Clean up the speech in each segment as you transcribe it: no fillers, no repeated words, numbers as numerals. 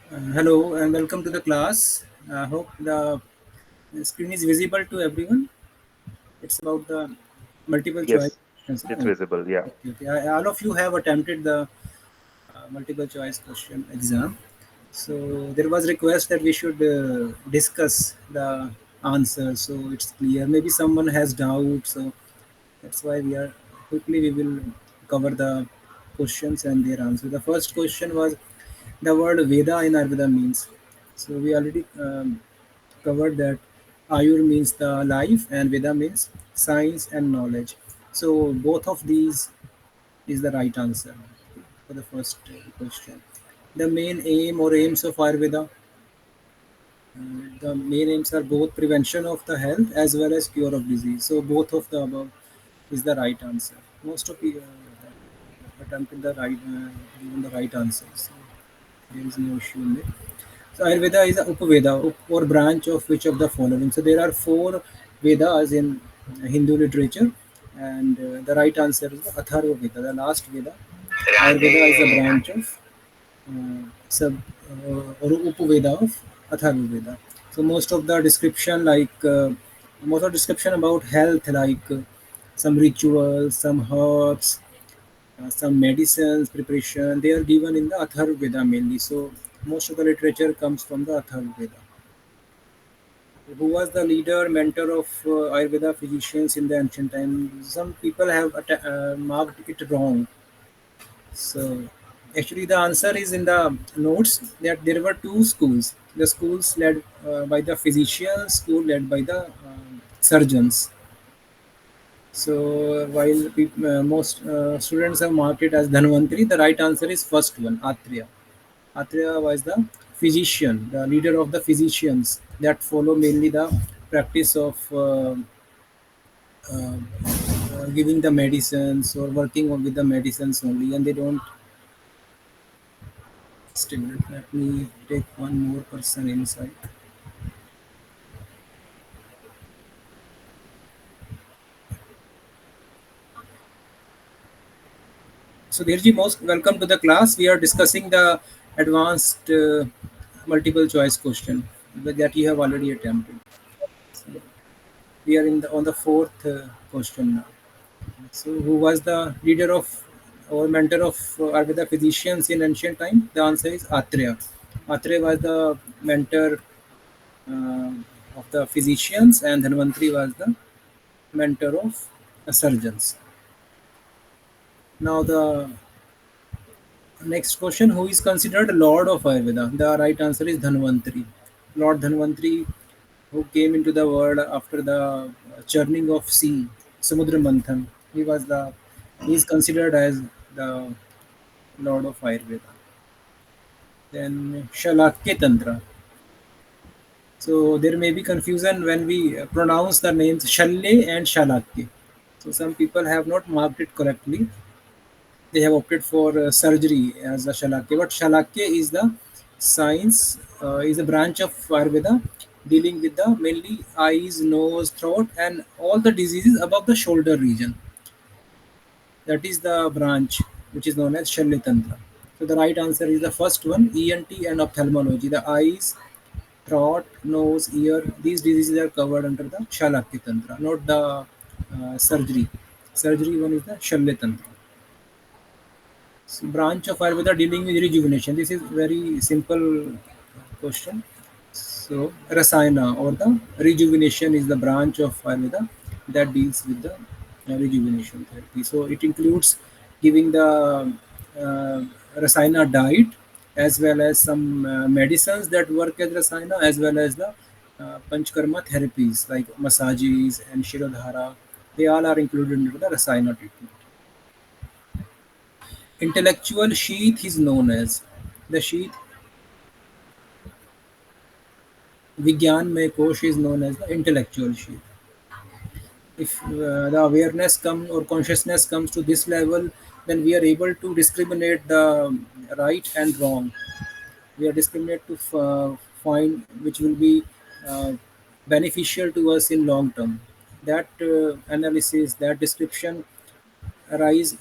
Hello and welcome to the class. I hope the screen is visible to everyone. It's about the multiple choice Yes, questions. it's No? visible. Yeah. Okay, okay. All of you have attempted the multiple choice question exam. So there was request that we should discuss the answer so it's clear. Maybe someone has doubt, so that's why we will cover the questions and their answer. The first question was the word Veda in Ayurveda means. So we already covered that Ayur means the life and Veda means science and knowledge. So both of these is the right answer for the first question. The main aim or aims of Ayurveda, the main aims are both prevention of the health as well as cure of disease. So both of the above is the right answer. Most of you have attempted given the right answer. So there is no issue in it. So Ayurveda is a Upaveda or branch of which of the following? So there are four Vedas in Hindu literature, and the right answer is the Atharva Veda, the last Veda. Ayurveda is a branch of sub or Upaveda of Atharva Veda. So most of description about health, some rituals, some herbs, some medicines preparation, they are given in the Atharva Veda mainly. So most of the literature comes from the Atharva Veda. Who was the leader, mentor of Ayurveda physicians in the ancient time? Some people have marked it wrong. So actually, the answer is in the notes that there were two schools. The schools led by the physicians, school led by the surgeons. So while most students have marked it as Dhanvantri, the right answer is first one, Atriya. Atriya was the physician, the leader of the physicians that follow mainly the practice of giving the medicines or working with the medicines only, and they don't stimulate. Let me take one more person inside. So, Dhirji, most welcome to the class. We are discussing the advanced multiple choice question that you have already attempted. So, we are on the fourth question now. So, who was the leader of or mentor of Ayurveda physicians in ancient time? The answer is Atreya. Atreya was the mentor uh, of the physicians, and Dhanvantri was the mentor of surgeons. Now, the next question: who is considered Lord of Ayurveda? The right answer is Dhanvantri. Lord Dhanvantri, who came into the world after the churning of sea, Samudra Manthan. He is considered as the Lord of Ayurveda. Then Shalakya Tantra. So there may be confusion when we pronounce the names Shalle and Shalakya. So some people have not marked it correctly. They have opted for surgery as a Shalakya. But Shalakya is the science, is a branch of Ayurveda dealing with the mainly eyes, nose, throat, and all the diseases above the shoulder region. That is the branch which is known as Shalya Tantra. So the right answer is the first one, ENT and ophthalmology. The eyes, throat, nose, ear, these diseases are covered under the Shalakya Tantra, not the surgery. Surgery one is the Shalya Tantra. So branch of Ayurveda dealing with rejuvenation. This is very simple question. So Rasayana or the rejuvenation is the branch of Ayurveda that deals with the rejuvenation therapy. So it includes giving the uh, Rasayana diet as well as some medicines that work as Rasayana as well as the Panchkarma therapies like massages and Shirodhara. They all are included into the Rasayana treatment. Intellectual sheath is known as the sheath. Vigyan Mein Kosh is known as the intellectual sheath. If the awareness comes or consciousness comes to this level, then we are able to discriminate the right and wrong. We are discriminate to find which will be uh, beneficial to us in long term. That analysis, that description arise,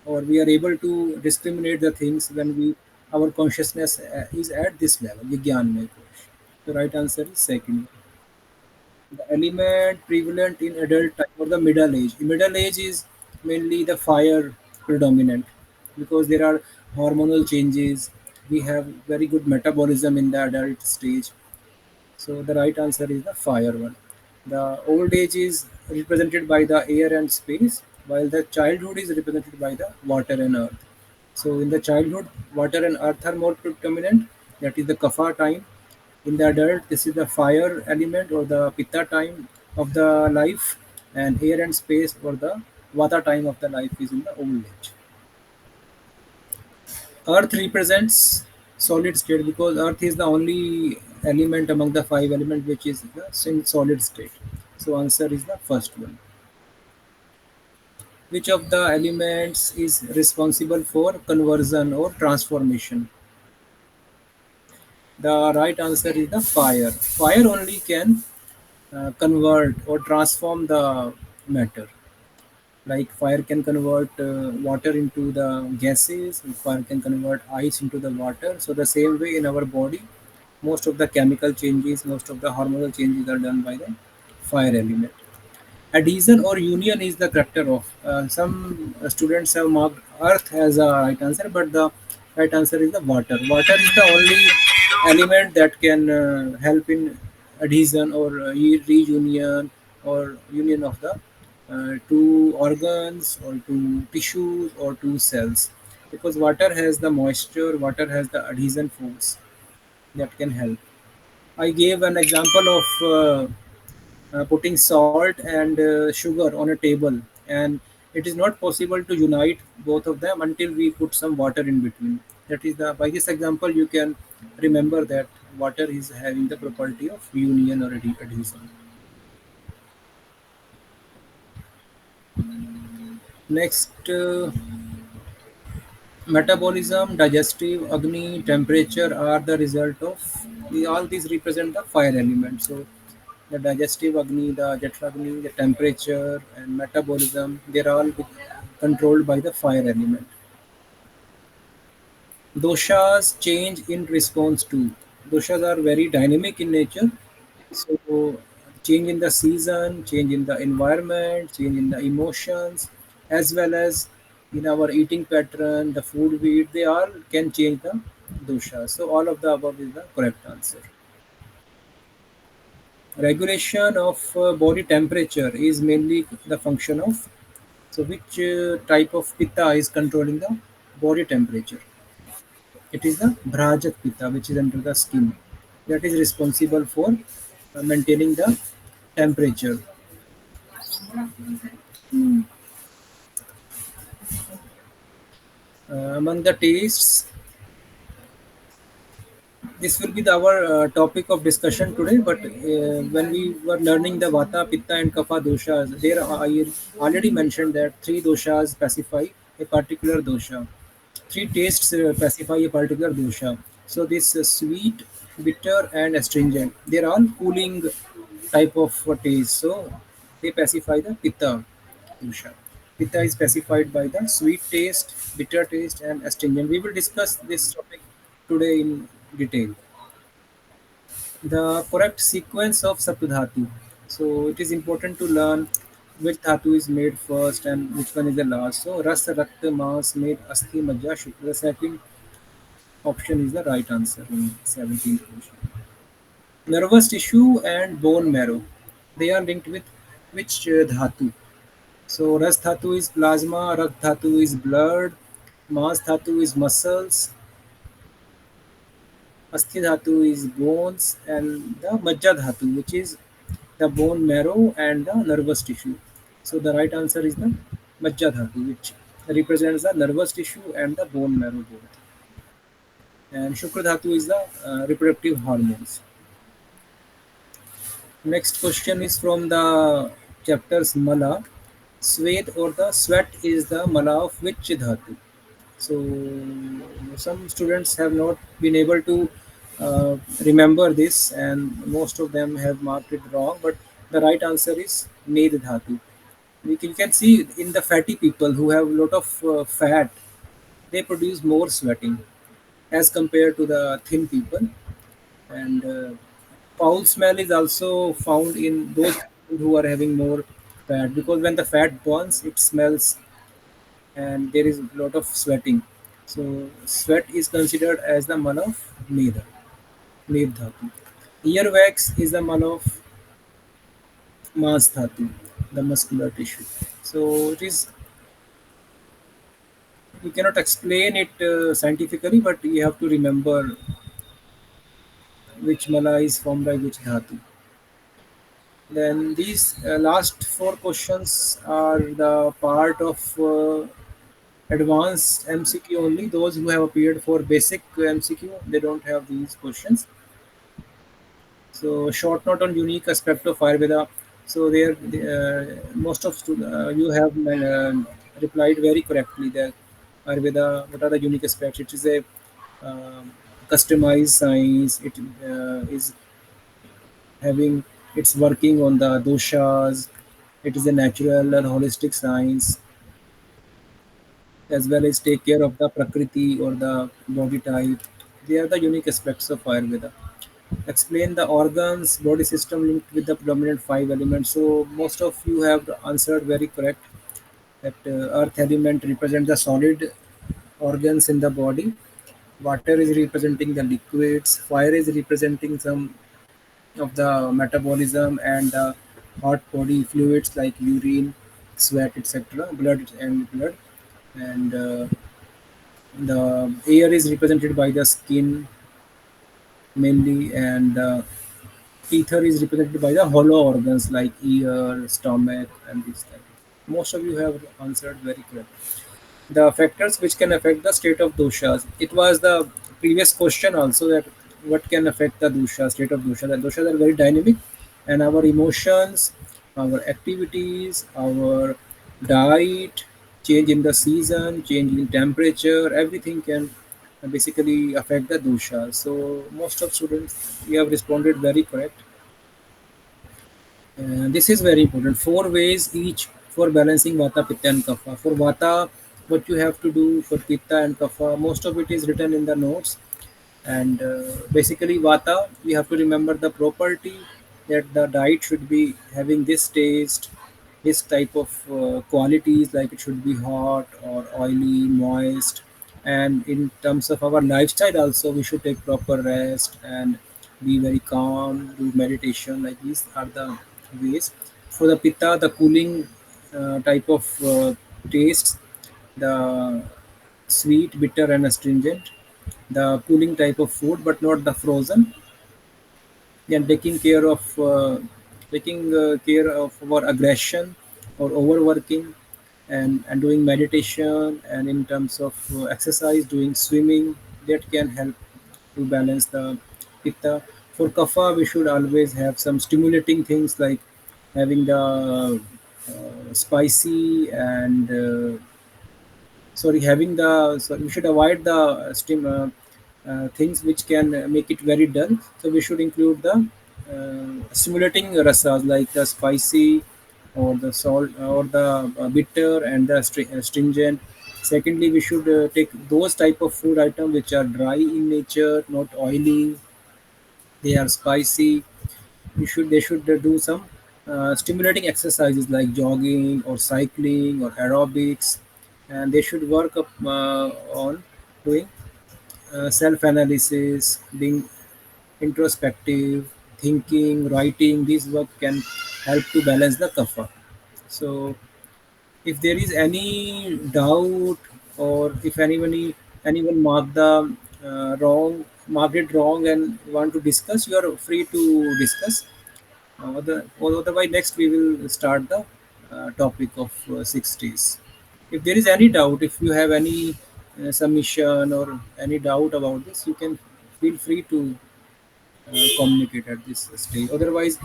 or we are able to discriminate the things when we our consciousness is at this level, Vigyanmaya Kosh. The right answer is second. The element prevalent in adult time or the middle age. Middle age is mainly the fire predominant because there are hormonal changes. We have very good metabolism in the adult stage. So the right answer is the fire one. The old age is represented by the air and space, while the childhood is represented by the water and earth. So in the childhood, water and earth are more predominant. That is the kapha time. In the adult, this is the fire element or the pitta time of the life, and air and space or the vata time of the life is in the old age. Earth represents solid state because Earth is the only element among the five elements which is in solid state. So answer is the first one. Which of the elements is responsible for conversion or transformation? The right answer is the fire. Fire only can convert or transform the matter. Like fire can convert water into the gases, fire can convert ice into the water. So the same way in our body, most of the chemical changes, most of the hormonal changes are done by the fire element. Adhesion or union is the character of. Some students have marked earth as a right answer, but the right answer is the water. Water is the only element that can help in adhesion or reunion or union of the two organs or two tissues or two cells. Because water has the moisture, water has the adhesion force that can help. I gave an example of putting salt and sugar on a table, and it is not possible to unite both of them until we put some water in between. That is the by this example you can remember that water is having the property of union or adhesion. Next, metabolism, digestive, agni, temperature are the result of all these represent the fire element. So the digestive agni, the Jatra the temperature and metabolism, they're all controlled by the fire element. Doshas change in response to. Doshas are very dynamic in nature. So change in the season, change in the environment, change in the emotions, as well as in our eating pattern, the food we eat, they all can change the dosha. So all of the above is the correct answer. Regulation of body temperature is mainly the function of. So which type of pitta is controlling the body temperature? It is the Bhrajak pitta, which is under the skin. That is responsible for maintaining the temperature. Among the tastes, this will be our topic of discussion today. But when we were learning the Vata, Pitta, and Kapha doshas, there I already mentioned that three doshas specify a particular dosha. Three tastes specify a particular dosha. So this sweet, bitter, and astringent. They are all cooling type of taste. So they specify the Pitta dosha. Pitta is specified by the sweet taste, bitter taste, and astringent. We will discuss this topic today in detail. The correct sequence of Saptadhatu. So it is important to learn which dhatu is made first and which one is the last. So Ras, Rakta, Mas, made Asthi, Majja, Shukra. The second option is the right answer in 17th question. Nervous tissue and bone marrow. They are linked with which dhatu? So Ras dhatu is plasma, Rak dhatu is blood, Mas dhatu is muscles, Asthi dhatu is bones, and the Majja dhatu, which is the bone marrow and the nervous tissue. So the right answer is the Majja dhatu, which represents the nervous tissue and the bone marrow both. And Shukra dhatu is the reproductive hormones. Next question is from the chapters Mala. Swed or the sweat is the Mala of which dhatu? So some students have not been able to remember this, and most of them have marked it wrong. But the right answer is Med dhatu. You can see in the fatty people who have a lot of fat, they produce more sweating. as compared to the thin people. And foul smell is also found in those people who are having more fat, because when the fat burns, it smells and there is a lot of sweating. So sweat is considered as the mal of Meda, Med Dhatu. Earwax is the mal of Mas Dhatu, the muscular tissue. So it is, you cannot explain it scientifically, but you have to remember which mala is formed by which dhatu. Then these last four questions are the part of advanced MCQ only. Those who have appeared for basic MCQ, they don't have these questions. So short note on unique aspect of Ayurveda. So there, most of you have replied very correctly that Ayurveda. What are the unique aspects? It is a um, customized science. It is having, it's working on the doshas. It is a natural and holistic science, as well as take care of the prakriti or the body type. They are the unique aspects of Ayurveda. Explain the organs, body system linked with the predominant five elements. So most of you have answered very correct that earth element represents the solid organs in the body. Water is representing the liquids. Fire is representing some of the metabolism and hot body fluids like urine, sweat, etc., blood. And the air is represented by the skin mainly, and ether is represented by the hollow organs like ear, stomach, and these type. Most of you have answered very correct. The factors which can affect the state of doshas. It was the previous question also, that what can affect the dosha, state of dosha. The doshas are very dynamic, and our emotions, our activities, our diet, change in the season, change in temperature, everything can basically affect the dosha. So most of students, we have responded very correct. This is very important. Four ways each for balancing Vata, Pitta, and Kapha. For Vata, what you have to do, for Pitta and Kapha, most of it is written in the notes. And basically, Vata, we have to remember the property that the diet should be having this taste, this type of qualities, like it should be hot or oily, moist. And in terms of our lifestyle, also, we should take proper rest and be very calm, do meditation. Like these are the ways. For the Pitta, the cooling type of tastes, the sweet, bitter, and astringent, the cooling type of food, but not the frozen. Then taking care of our aggression or overworking, and doing meditation, and in terms of exercise, doing swimming, that can help to balance the pitta. For kapha, we should always have some stimulating things like having the spicy and sorry having the, so we should avoid the things which can make it very dull. So we should include the stimulating rasas like the spicy or the salt or the bitter and the stringent. Secondly, we should take those type of food item which are dry in nature, not oily. They are spicy. They should do some stimulating exercises like jogging or cycling or aerobics, and they should work up on doing self-analysis, being introspective, thinking, writing. These work can help to balance the kapha. So if there is any doubt, or if anyone marked it wrong and want to discuss, you are free to discuss. Or otherwise, next we will start the topic of 6 days. If there is any doubt, if you have any submission or any doubt about this, you can feel free to communicate at this stage. Otherwise,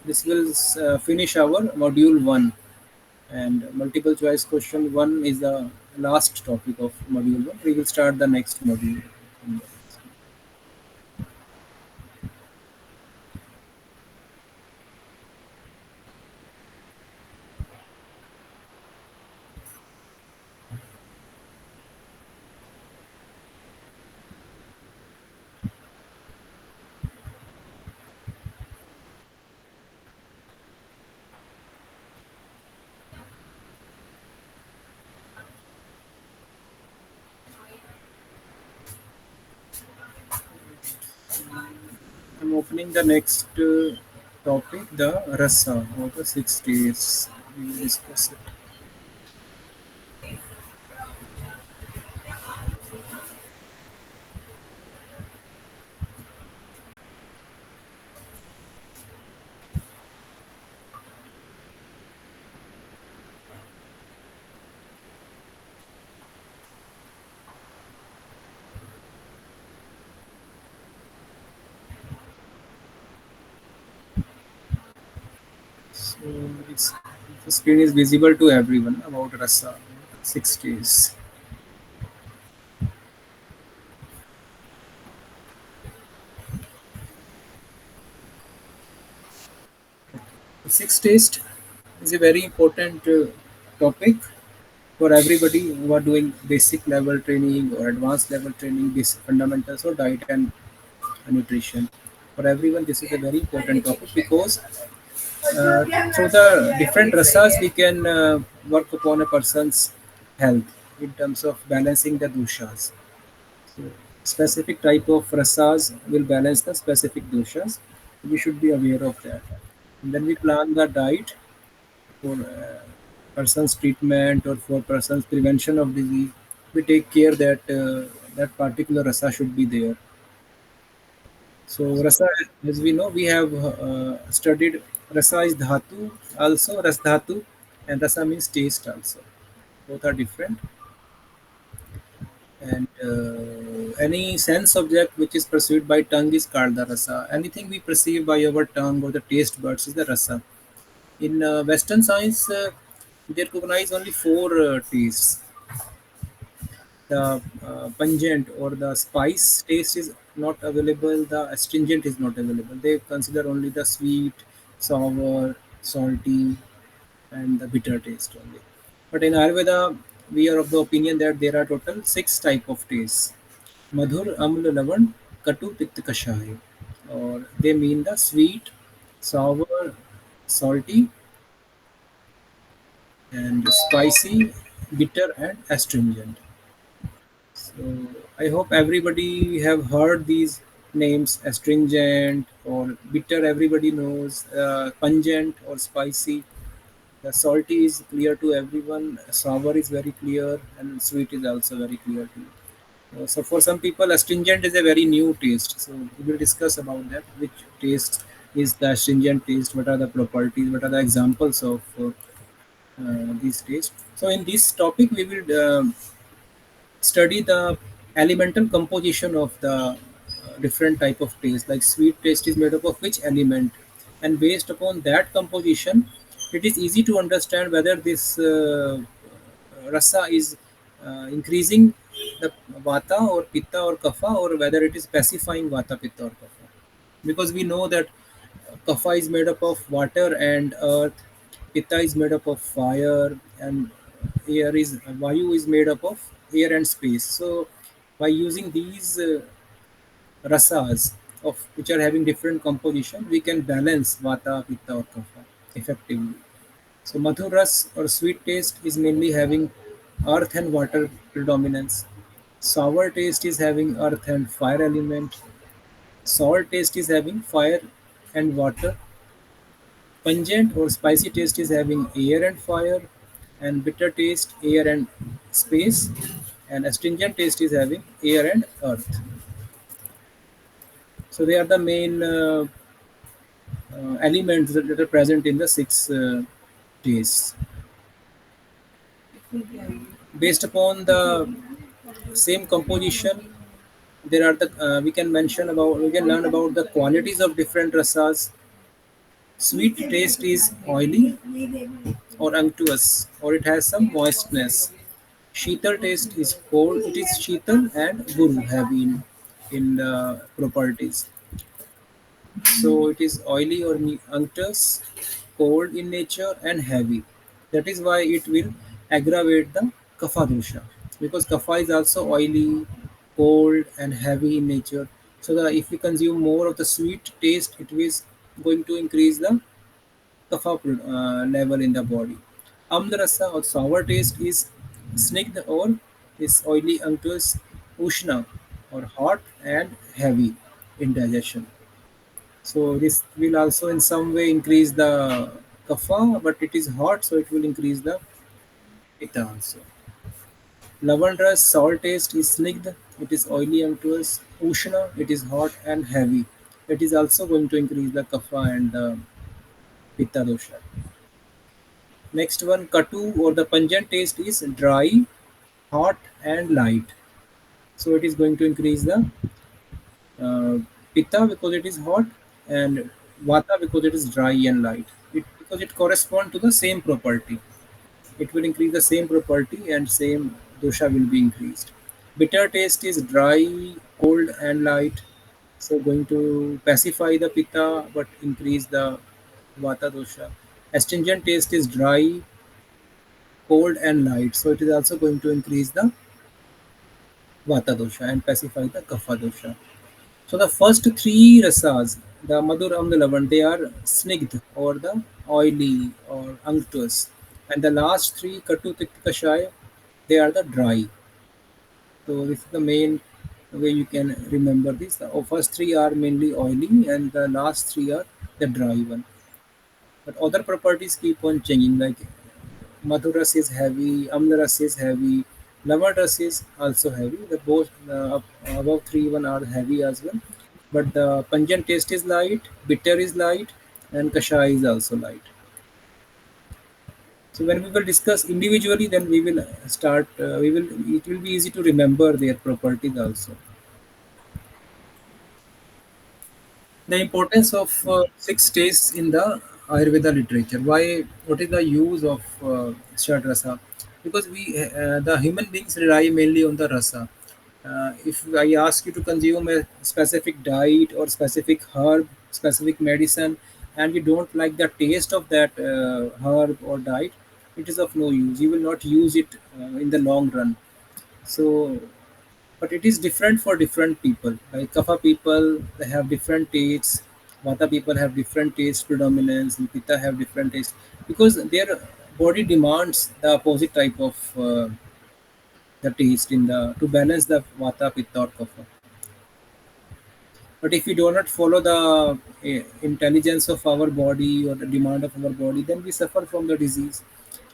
this will finish our module 1, and multiple choice question 1 is the last topic of module 1. We will start the next module. opening the next topic, the rasa or the 6 days. We will discuss it. So it's, the screen is visible to everyone about rasa 6 days. 6 days is a very important topic for everybody who are doing basic level training or advanced level training, basic fundamentals or diet and nutrition. For everyone, this is a very important topic because through the different rasas we can work upon a person's health in terms of balancing the doshas. So, specific type of rasas will balance the specific doshas. We should be aware of that. And then we plan the diet for person's treatment or for person's prevention of disease. We take care that that particular rasa should be there. So rasa, as we know, we have studied rasa is dhatu also, ras dhatu, and rasa means taste also. Both are different. And any sense object which is perceived by tongue is called the rasa. Anything we perceive by our tongue or the taste buds is the rasa. In Western science, they recognize only four tastes. The pungent or the spice taste is not available. The astringent is not available. They consider only the sweet, sour, salty, and the bitter taste only. But in Ayurveda, we are of the opinion that there are total six type of tastes: madhur, amla, lavan, katu, pitta, kashayi. Or they mean the sweet, sour, salty, and spicy, bitter, and astringent. So I hope everybody have heard these names: astringent or bitter. Everybody knows pungent or spicy. The salty is clear to everyone. Sour is very clear, and sweet is also very clear to you. So for some people, astringent is a very new taste. So we will discuss about that. Which taste is the astringent taste? What are the properties? What are the examples of these tastes? So in this topic, we will study the elemental composition of the different type of taste. Like sweet taste is made up of which element, and based upon that composition it is easy to understand whether this rasa is increasing the vata or pitta or kapha, or whether it is pacifying vata, pitta or kapha. Because we know that kapha is made up of water and earth, pitta is made up of fire, and air is vayu is made up of air and space. So by using these rasas of which are having different composition, we can balance vata, pitta or kapha effectively. So madhur ras or sweet taste is mainly having earth and water predominance. Sour taste is having earth and fire element. Sour taste is having fire and water. Pungent or spicy taste is having air and fire, and bitter taste air and space, and astringent taste is having air and earth. So they are the main elements that are present in the six tastes. Based upon the same composition, there are the we can learn about the qualities of different rasas. Sweet taste is oily or unctuous, or it has some moistness. Sheetal taste is cold. It is sheetal and guru heavy in properties. So it is oily or unctuous, cold in nature, and heavy. That is why it will aggravate the kapha dosha, because kapha is also oily, cold, and heavy in nature. So that if we consume more of the sweet taste, it is going to increase the kapha level in the body. Amlarasa or sour taste is snigdha or is oily unctuous, ushna or hot and heavy in digestion. So this will also in some way increase the kapha, but it is hot, so it will increase the pitta also. Lavandra's salt taste is snigdha, it is oily and unctuous. Ushna, it is hot and heavy. It is also going to increase the kapha and the pitta dosha. Next one, katu or the pungent taste is dry, hot and light. So it is going to increase the pitta because it is hot, and vata because it is dry and light. Because it corresponds to the same property. It will increase the same property and same dosha will be increased. Bitter taste is dry, cold and light. So going to pacify the pitta but increase the vata dosha. Astringent taste is dry, cold and light. So it is also going to increase the vata dosha and pacify the kapha dosha. So the first three rasas, the Madhur and the Lavan, they are snigdh or the oily or unctuous. And the last three, Katu, Tikta, Kashaya, they are the dry. So this is the main way you can remember this. The first three are mainly oily and the last three are the dry one. But other properties keep on changing, like Madhuras is heavy, Amlaras is heavy, Lavaras is also heavy. The both above three one are heavy as well. But the pungent taste is light, bitter is light, and Kashai is also light. So when we will discuss individually, then we will start. We will. It will be easy to remember their properties also. The importance of six tastes in the Ayurveda literature. Why? What is the use of Shad Rasa? Because the human beings rely mainly on the rasa. If I ask you to consume a specific diet or specific herb, specific medicine, and you don't like the taste of that herb or diet, it is of no use. You will not use it in the long run. So but it is different for different people. Like Kapha people, they have different tastes. Vata people have different taste predominance, and Pitta have different taste because their body demands the opposite type of the taste in the to balance the Vata, Pitta, or Kapha. But if we do not follow the intelligence of our body or the demand of our body, then we suffer from the disease.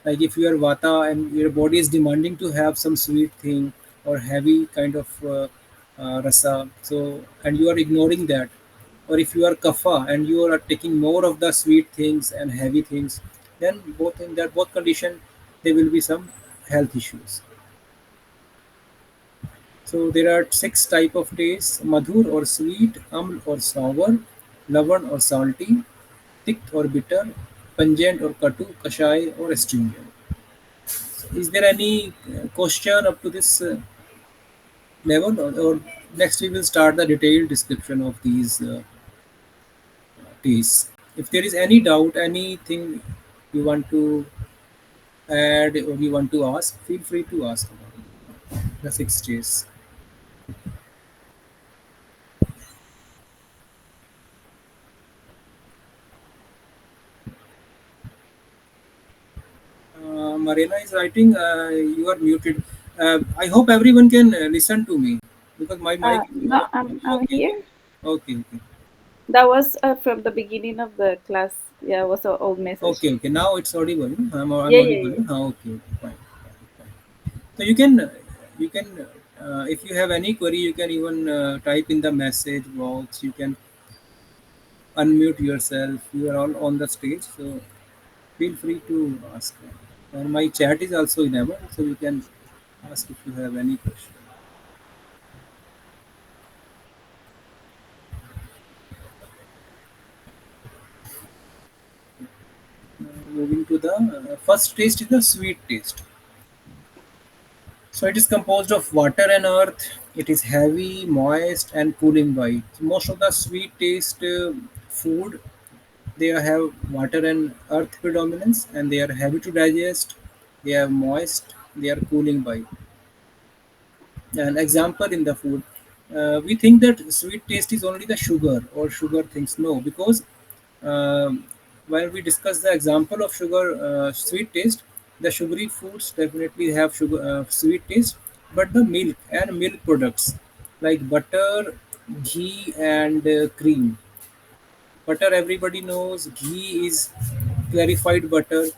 Like if you are vata and your body is demanding to have some sweet thing or heavy kind of rasa, so and you are ignoring that, or if you are kapha and you are taking more of the sweet things and heavy things, then both in that both condition there will be some health issues. So there are six type of tastes: madhur or sweet, aml or sour, lavan or salty, thick or bitter, pungent or katu, kashai or astringent. Is there any question up to this level, or next we will start the detailed description of these tastes? If there is any doubt, anything you want to add or you want to ask, feel free to ask about the six tastes. Marina is writing. You are muted. I hope everyone can listen to me because my mic is No, not. I'm Okay, here. okay, okay, That was from the beginning of the class. Yeah, it was an old message. okay, okay. Now it's audible. I'm Yeah, yeah, audible. yeah. Okay, okay, fine, fine, fine. So you can if you have any query, you can even type in the message box. You can unmute yourself. You are all on the stage, so feel free to ask. And my chat is also enabled, so you can ask if you have any question. Moving to the first taste is the sweet taste. So it is composed of water and earth. It is heavy, moist, and cooling by. Most of the sweet taste food, they have water and earth predominance, and they are heavy to digest. They are moist. They are cooling by. An example in the food, we think that sweet taste is only the sugar or sugar things. No, because when we discuss the example of sugar sweet taste, the sugary foods definitely have sugar sweet taste, but the milk and milk products like butter, ghee, and cream, Butter, everybody knows. Ghee is clarified butter.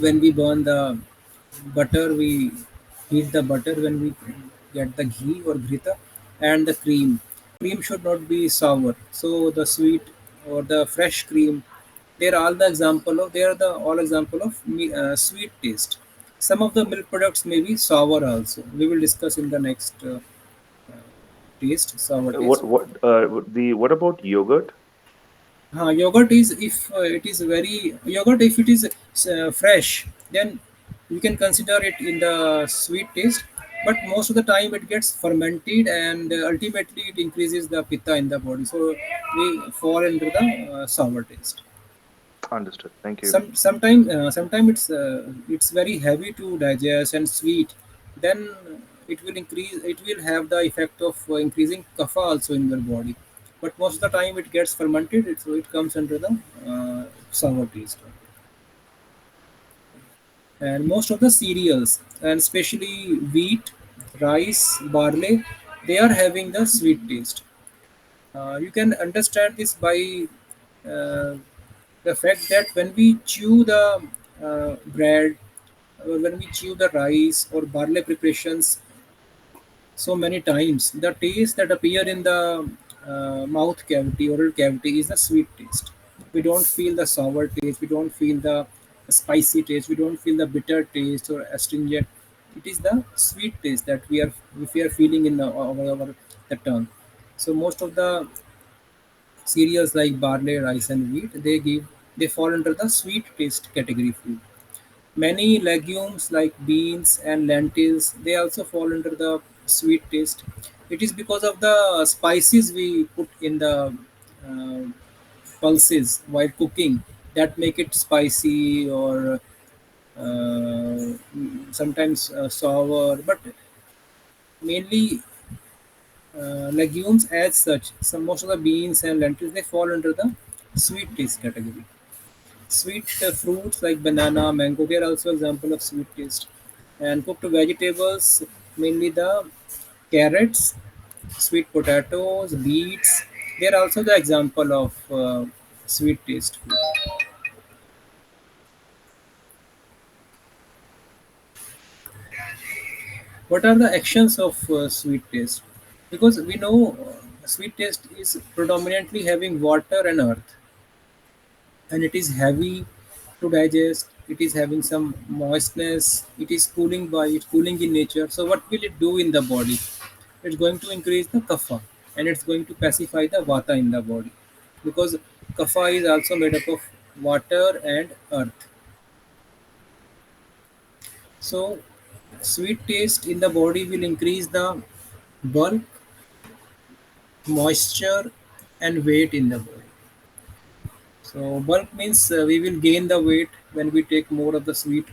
When we burn the butter, we heat the butter when we get the ghee or grita, and the cream. Cream should not be sour. So the sweet or the fresh cream, they are the all example of sweet taste. Some of the milk products may be sour also. We will discuss in the next taste, sour taste. What about yogurt? Yogurt is if it is very yogurt if it is fresh, then you can consider it in the sweet taste. But most of the time it gets fermented, and ultimately it increases the pitta in the body. So we fall into the sour taste. Understood. Thank you. Sometime it's very heavy to digest and sweet. Then it will increase. It will have the effect of increasing kapha also in your body. But most of the time it gets fermented, so it comes under the sour taste. And most of the cereals, and especially wheat, rice, barley, they are having the sweet taste. You can understand this by uh, the fact that when we chew the bread, or when we chew the rice or barley preparations so many times, the taste that appear in the mouth cavity, oral cavity, is the sweet taste. We don't feel the sour taste, we don't feel the spicy taste, we don't feel the bitter taste or astringent. It is the sweet taste that we are feeling in the tongue. So most of the cereals like barley, rice, and wheat, they fall under the sweet taste category food. Many legumes like beans and lentils, they also fall under the sweet taste. It is because of the spices we put in the uh, pulses while cooking that make it spicy, or sometimes sour. But mainly legumes as such, some most of the beans and lentils, they fall under the sweet taste category. Sweet fruits like banana, mango, they are also example of sweet taste. And cooked vegetables, mainly the carrots, sweet potatoes, beets, they are also the example of sweet taste food. What are the actions of sweet taste? Because we know sweet taste is predominantly having water and earth, and it is heavy to digest. It is having some moistness. It is cooling in nature. So what will it do in the body? It's going to increase the kapha, and it's going to pacify the vata in the body, because kapha is also made up of water and earth. So sweet taste in the body will increase the bulk, moisture, and weight in the body. So bulk means we will gain the weight when we take more of the sweet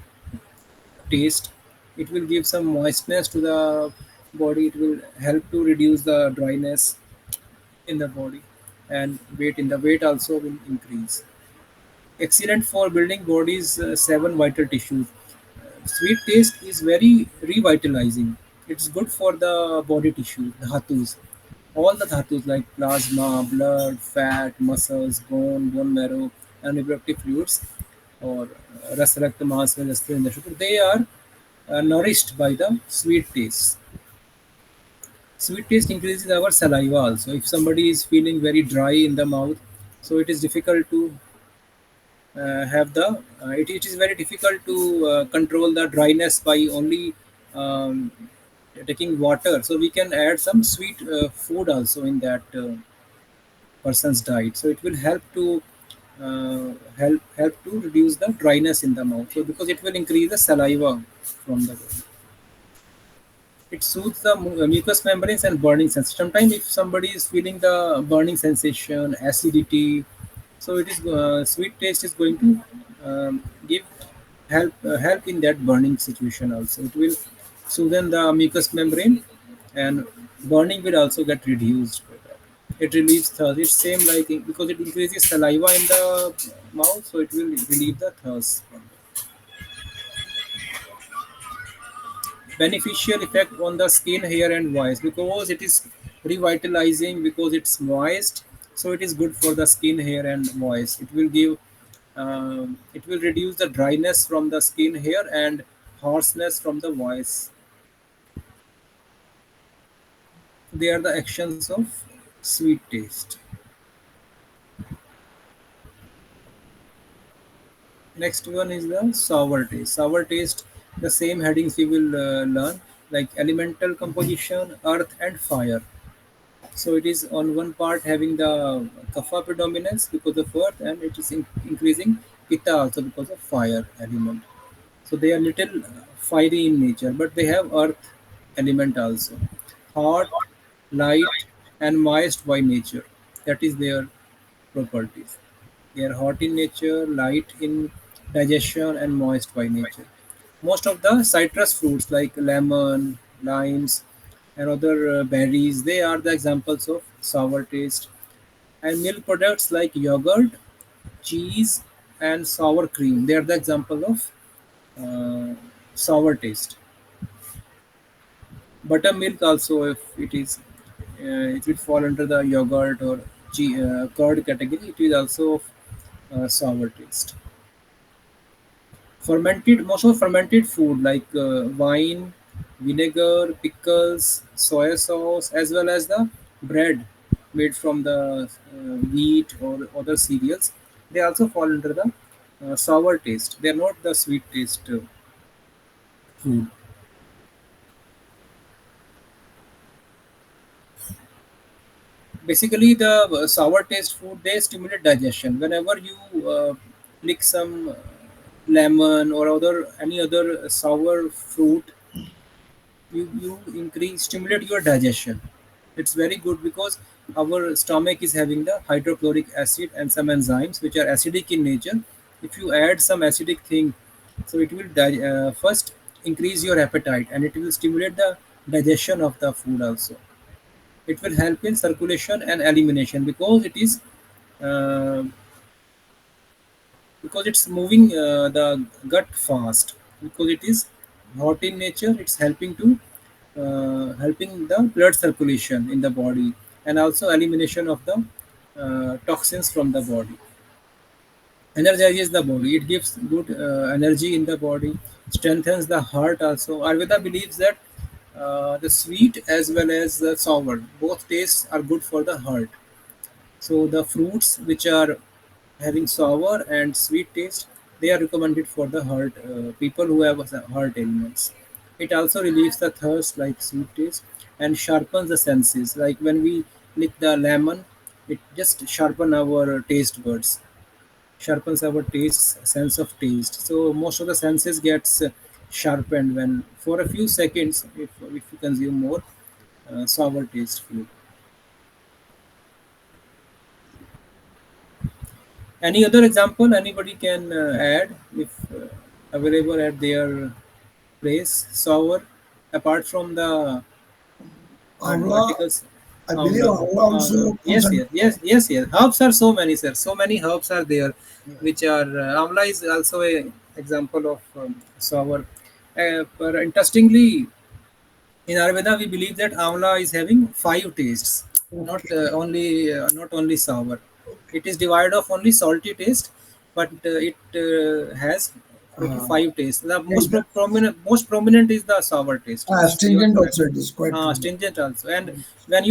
taste. It will give some moistness to the body. It will help to reduce the dryness in the body, and weight also will increase. Excellent for building body's seven vital tissues. Sweet taste is very revitalizing. It's good for the body tissue, the dhatus. All the dhatus like plasma, blood, fat, muscles, bone marrow, and reproductive fluids, or ras rakta mas mein jasth in the sugar, they are nourished by the sweet taste. Sweet taste increases our saliva also. If somebody is feeling very dry in the mouth, so it is difficult to it is very difficult to control the dryness by only um, taking water. So we can add some sweet food also in that person's diet. So it will help to reduce the dryness in the mouth. So because it will increase the saliva from the body. It soothes the mucous membranes and burning sensation. Sometimes, if somebody is feeling the burning sensation, acidity, so it is sweet taste is going to give help in that burning situation. Also, it will soothe the mucous membrane, and burning will also get reduced. By that. It relieves thirst. It's same like because it increases saliva in the mouth, so it will relieve the thirst. Beneficial effect on the skin, hair, and voice, because it is revitalizing, because it's moist, So it is good for the skin, hair, and voice. It will give, it will reduce the dryness from the skin, hair, and hoarseness from the voice. They are the actions of sweet taste. Next one is the sour taste. Sour taste, the same headings we will learn, like elemental composition, earth, and fire. So it is on one part having the kapha predominance because of earth, and it is increasing pitta also because of fire element. So they are little fiery in nature, but they have earth element also. Hot, light, and moist by nature. That is their properties. They are hot in nature, light in digestion, and moist by nature. Most of the citrus fruits like lemon, limes, and other berries, they are the examples of sour taste. And milk products like yogurt, cheese, and sour cream, they are the example of uh, sour taste. Buttermilk also, if it is, it will fall under the yogurt or curd category. It is also of sour taste. Fermented, most of fermented food like wine, vinegar, pickles, soy sauce, as well as the bread made from the wheat or other cereals, they also fall under the sour taste. They are not the sweet taste food. Basically, the sour taste food, they stimulate digestion. Whenever you lick some lemon or other any other sour fruit, you increase stimulate your digestion. It's very good because our stomach is having the hydrochloric acid and some enzymes which are acidic in nature. If you add some acidic thing, so it will first increase your appetite, and it will stimulate the digestion of the food also. It will help in circulation and elimination uh, because it's moving the gut fast, because it is hot in nature. It's helping the blood circulation in the body, and also elimination of the toxins from the body. Energizes the body. It gives good energy in the body, strengthens the heart also. Ayurveda believes that the sweet as well as the sour, both tastes are good for the heart. So the fruits which are having sour and sweet taste, they are recommended for the heart, people who have heart ailments. It also relieves the thirst like sweet taste, and sharpens the senses. Like when we lick the lemon, it just sharpen our taste buds, sharpens our taste sense of taste. So most of the senses gets sharpened when for a few seconds if you consume more sour taste food. Any other example anybody can add if available at their place? Sour, apart from the Amla, articles. I believe Amla. Amla also comes Yes, under. yes, yes, yes, yes. Herbs are so many, sir. So many herbs are there, which are amla is also a example of sour. But interestingly, in Ayurveda, we believe that amla is having five tastes, Okay, not only sour. It is divided of only salty taste, but it has total uh, five tastes. The yeah, most prominent is the sour taste. Yes, you are astringent correct. also it is quite prominent. Stringent also. And when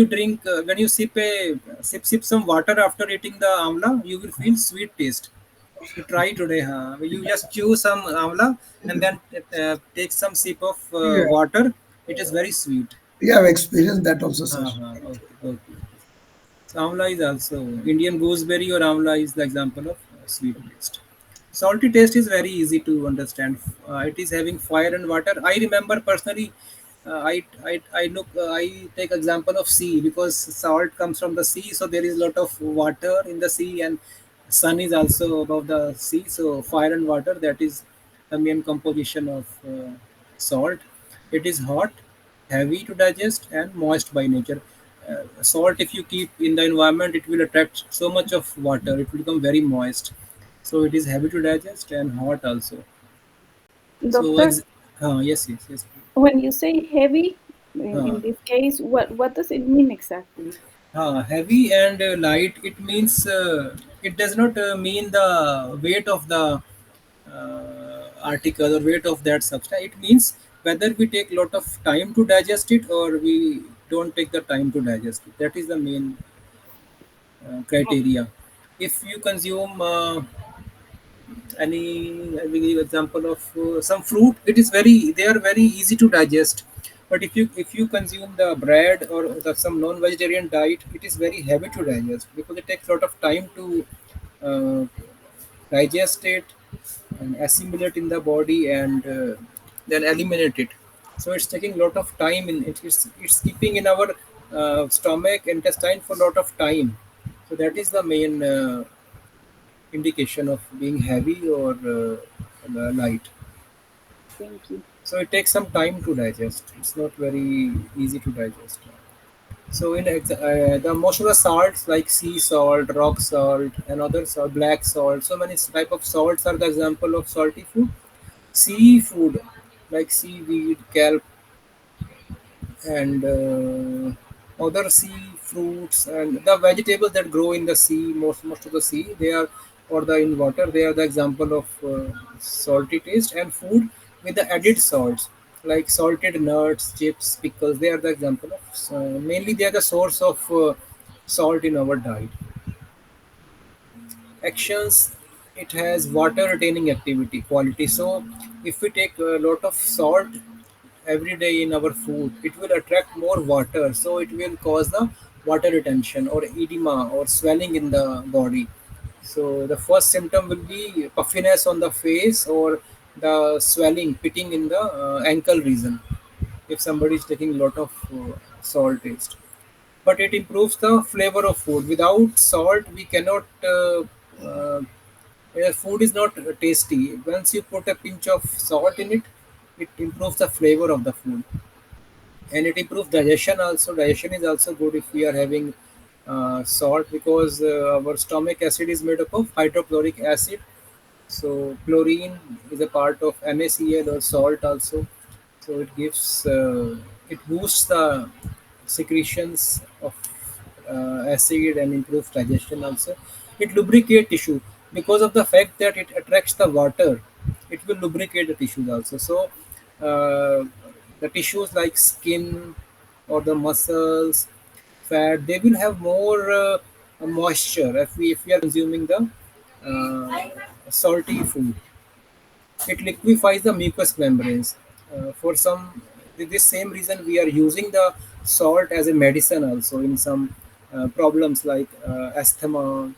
you sip some water after eating the amla, you will feel sweet taste. You try today, huh? You just chew some amla and then take some sip of Yeah, water. It is very sweet. yeah, I've experienced that also, sir. Okay, okay. So amla is also Indian gooseberry or amla is the example of sweet taste. Salty taste is very easy to understand. It is having fire and water. I remember personally, I take example of sea because salt comes from the sea, so there is a lot of water in the sea, and sun is also above the sea. So fire and water, that is the main composition of salt. It is hot, heavy to digest, and moist by nature. Salt, if you keep in the environment, it will attract so much of water. It will become very moist. So it is heavy to digest and hot also. So, Doctor, yes, yes, yes. when you say heavy, Uh, in this case, what does it mean exactly? Heavy and light. It means it does not mean the weight of the article or weight of that substance. It means whether we take a lot of time to digest it or we don't take the time to digest it. That is the main criteria. If you consume any, I will give example of some fruit. It is very, they are very easy to digest. But if you consume the bread or some non-vegetarian diet, it is very heavy to digest because it takes a lot of time to uh, digest it and assimilate in the body and then eliminate it. So it's taking a lot of time in it. It's keeping in our stomach intestine for a lot of time. So that is the main indication of being heavy or light. Thank you. So it takes some time to digest. It's not very easy to digest. So the most of the salts like sea salt, rock salt, and other salt, black salt. So many type of salts are the example of salty food. Seafood like seaweed, kelp, and other sea fruits and the vegetables that grow in the sea. Most of the sea they are, or the in water, they are the example of salty taste. And food with the added salts like salted nuts, chips, pickles, they are the example of mainly they are the source of salt in our diet. Actions, it has water retaining activity quality. So if we take a lot of salt every day in our food, it will attract more water, so it will cause the water retention or edema or swelling in the body. So the first symptom will be puffiness on the face or the swelling pitting in the ankle region if somebody is taking a lot of salt taste. But it improves the flavor of food. Without salt we cannot uh, food is not tasty. Once you put a pinch of salt in it, it improves the flavor of the food, and it improves digestion also. Digestion is also good if we are having salt, because our stomach acid is made up of hydrochloric acid. So chlorine is a part of NaCl or salt also. So it gives it boosts the secretions of acid and improves digestion also. It lubricate tissue because of the fact that it attracts the water. It will lubricate the tissues also. So the tissues like skin or the muscles, fat, they will have more moisture if we are consuming the salty food. It liquefies the mucous membranes. For some, this same reason we are using the salt as a medicine also in some problems like asthma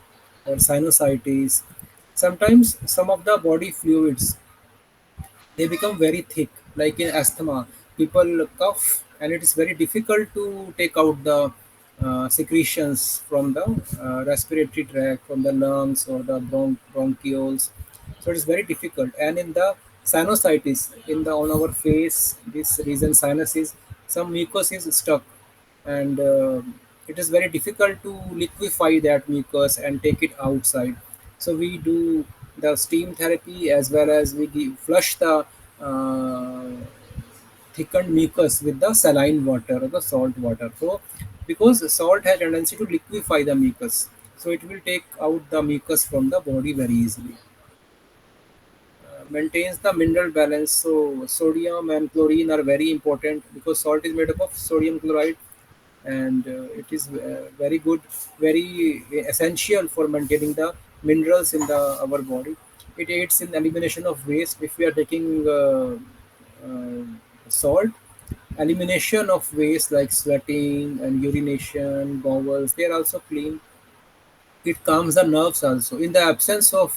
or sinusitis. Sometimes some of the body fluids, they become very thick. Like in asthma, people cough and it is very difficult to take out the secretions from the respiratory tract, from the lungs or the bronchioles. So it is very difficult. And in the sinusitis, in the on our face, this region sinuses, some mucus is stuck, and it is very difficult to liquefy that mucus and take it outside. So we do the steam therapy as well as we flush the uh, thickened mucus with the saline water or the salt water. So because salt has tendency to liquefy the mucus, so it will take out the mucus from the body very easily. Maintains the mineral balance. So sodium and chlorine are very important because salt is made up of sodium chloride, and it is very good, very essential for maintaining the minerals in the our body. It aids in elimination of waste. If we are taking uh, salt, elimination of waste like sweating and urination, bowels, they are also clean. It calms the nerves also. In the absence of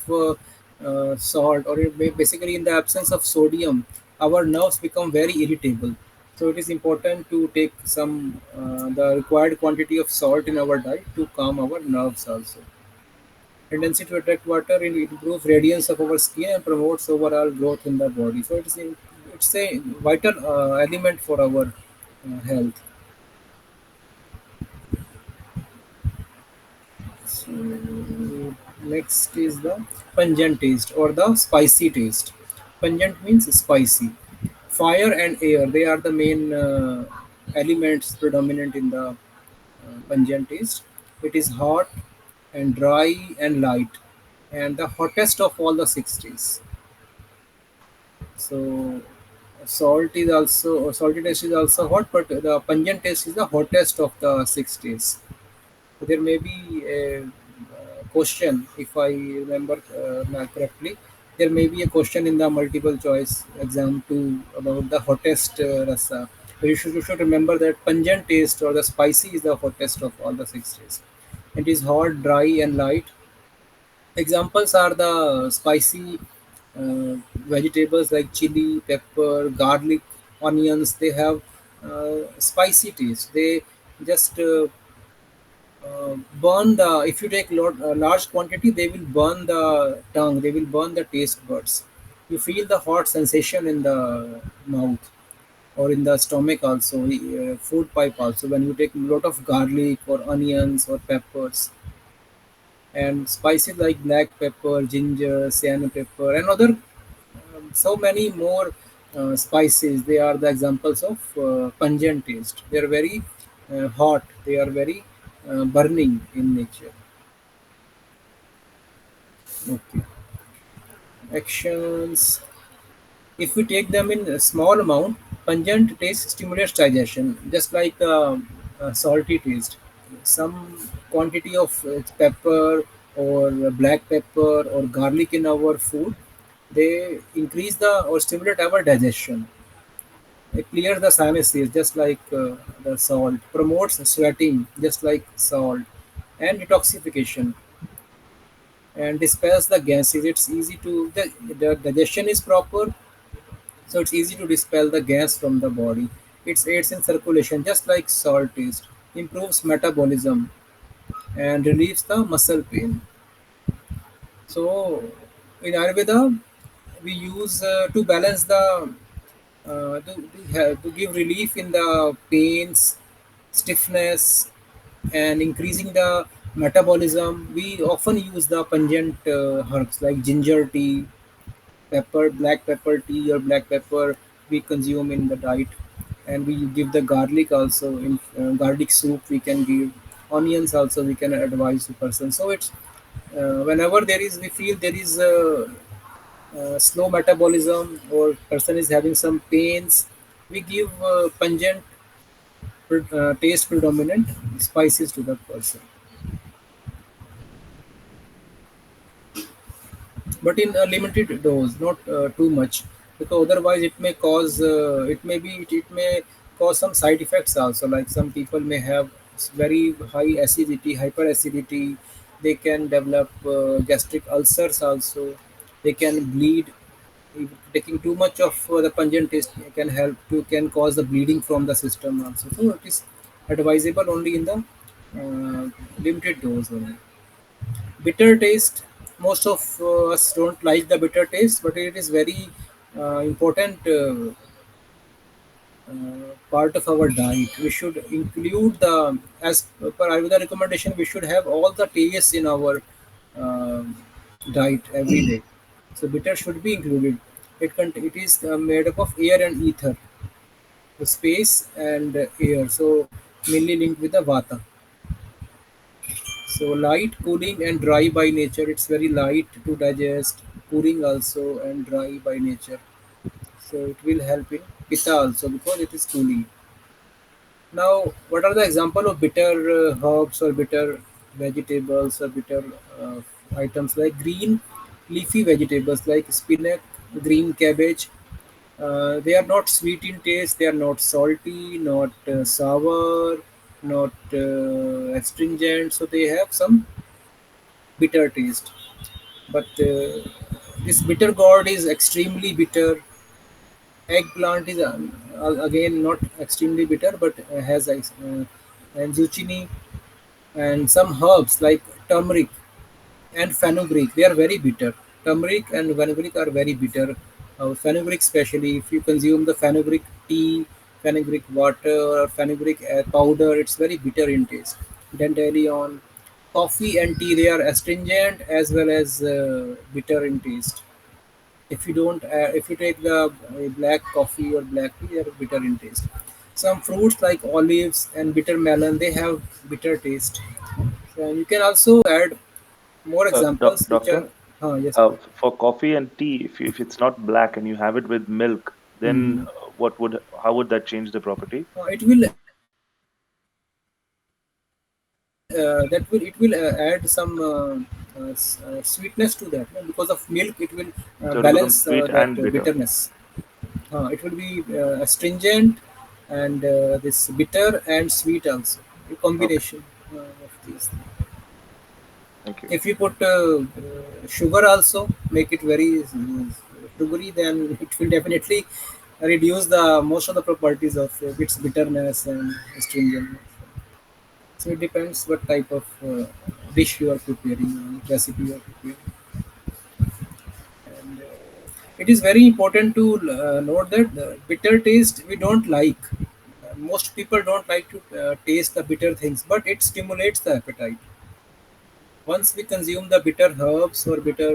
salt, or basically in the absence of sodium, our nerves become very irritable. So it is important to take some the required quantity of salt in our diet to calm our nerves also. Tendency to attract water, and it improves radiance of our skin and promotes overall growth in the body. So it's a vital element for our health. So next is the pungent taste or the spicy taste. Pungent means spicy. Fire and air, they are the main elements predominant in the pungent taste. It is hot and dry and light, and the hottest of all the six teas. So salty taste is also hot, but the pungent taste is the hottest of the six teas. There may be a question, if I remember correctly. There may be a question in the multiple choice exam too about the hottest rasa. But you should remember that pungent taste or the spicy is the hottest of all the six tastes. It is hot, dry, and light. Examples are the spicy vegetables like chili, pepper, garlic, onions. They have spicy taste. They just burn the. If you take large quantity, they will burn the tongue. They will burn the taste buds. You feel the hot sensation in the mouth or in the stomach also, food pipe also. When you take a lot of garlic or onions or peppers, and spices like black pepper, ginger, cayenne pepper, and other so many more spices. They are the examples of pungent taste. They are very hot. They are very burning in nature. Okay. Actions. If we take them in a small amount, pungent taste stimulates digestion, just like salty taste. Some quantity of pepper or black pepper or garlic in our food, they increase the or stimulate our digestion. It clears the sinuses, just like the salt. Promotes sweating, just like salt, and detoxification, and dispels the gases. It's easy to the digestion is proper, so it's easy to dispel the gas from the body. It aids in circulation, just like salt taste. Improves metabolism and relieves the muscle pain. So, in Ayurveda, we use to balance the to give relief in the pains, stiffness, and increasing the metabolism. We often use the pungent herbs like ginger tea, pepper, black pepper tea, or black pepper we consume in the diet, and we give the garlic also in garlic soup. We can give onions also. We can advise the person. So it's whenever there is we feel there is slow metabolism or person is having some pains, we give pungent taste predominant spices to that person, but in a limited dose, not too much, because otherwise it may cause some side effects also. Like some people may have very high acidity, hyperacidity. They can develop gastric ulcers also. They can bleed. If taking too much of the pungent taste can help to can cause the bleeding from the system also. So it is advisable only in the limited dose only. Bitter taste. Most of us don't like the bitter taste, but it is very important part of our diet. We should include the, as per Ayurveda recommendation, we should have all the tastes in our um diet every day. So bitter should be included. It is made up of air and ether, the space and air. So mainly linked with the vata. So light, cooling, and dry by nature. It's very light to digest, cooling also, and dry by nature. So it will help in pitta also because it is cooling. Now, what are the example of bitter herbs or bitter vegetables or bitter uh, items like green leafy vegetables like spinach, green cabbage? They are not sweet in taste. They are not salty, not sour, not astringent. So they have some bitter taste. But this bitter gourd is extremely bitter. Eggplant is again not extremely bitter, but has and zucchini and some herbs like turmeric and fenugreek. They are very bitter. Turmeric and fenugreek are very bitter. Fenugreek, especially if you consume the fenugreek tea, fenugreek water, or fenugreek powder, it's very bitter in taste. Dandelion, coffee and tea, they are astringent as well as bitter in taste. If you don't, if you take the black coffee or black tea, they are bitter in taste. Some fruits like olives and bitter melon, they have bitter taste. So you can also add more examples which Doctor, are. Yes, please. for coffee and tea, if it's not black and you have it with milk, then Mhm. how would that change the property? It will add some sweetness to that, no? Because of milk it will So it'll become balance sweet that and bitter. bitterness. It will be astringent and this bitter and sweet also, a Okay, combination of these. thank you. If you put sugar also, make it very sugary, then it will definitely reduce the most of the properties of its bitterness and astringent. So it depends what type of dish you are preparing, recipe you are preparing. And it is very important to note that the bitter taste we don't like. Most people don't like to taste the bitter things, but it stimulates the appetite. Once we consume the bitter herbs or bitter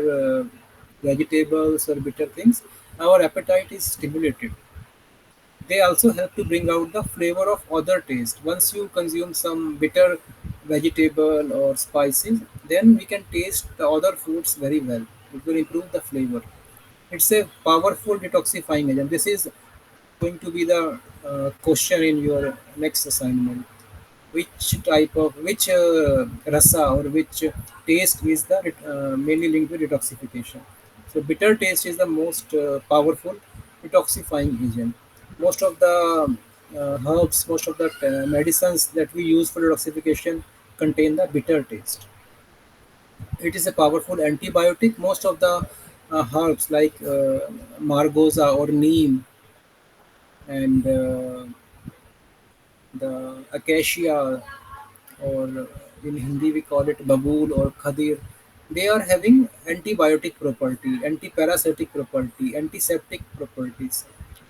vegetables or bitter things, our appetite is stimulated. They also help to bring out the flavor of other taste. Once you consume some bitter vegetable or spices, then we can taste the other foods very well. It will improve the flavor. It's a powerful detoxifying agent. This is going to be the question in your next assignment. Which rasa or which taste is the mainly linked with detoxification? So bitter taste is the most powerful detoxifying agent. Most of the herbs, most of the medicines that we use for detoxification contain the bitter taste. It is a powerful antibiotic. Most of the herbs like margosa or neem and the acacia, or in Hindi we call it babool or khadir. They are having antibiotic property, antiparasitic property, antiseptic properties.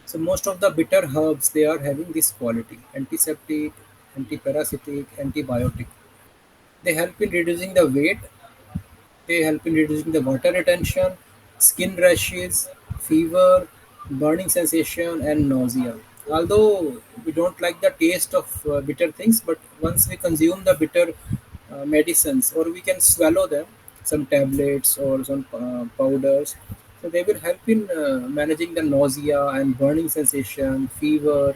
So most of the bitter herbs, they are having this quality: antiseptic, antiparasitic, antibiotic. They help in reducing the weight. They help in reducing the water retention, skin rashes, fever, burning sensation, and nausea. Although we don't like the taste of bitter things, but once we consume the bitter medicines, or we can swallow them, some tablets or some powders, so they will help in managing the nausea and burning sensation, fever.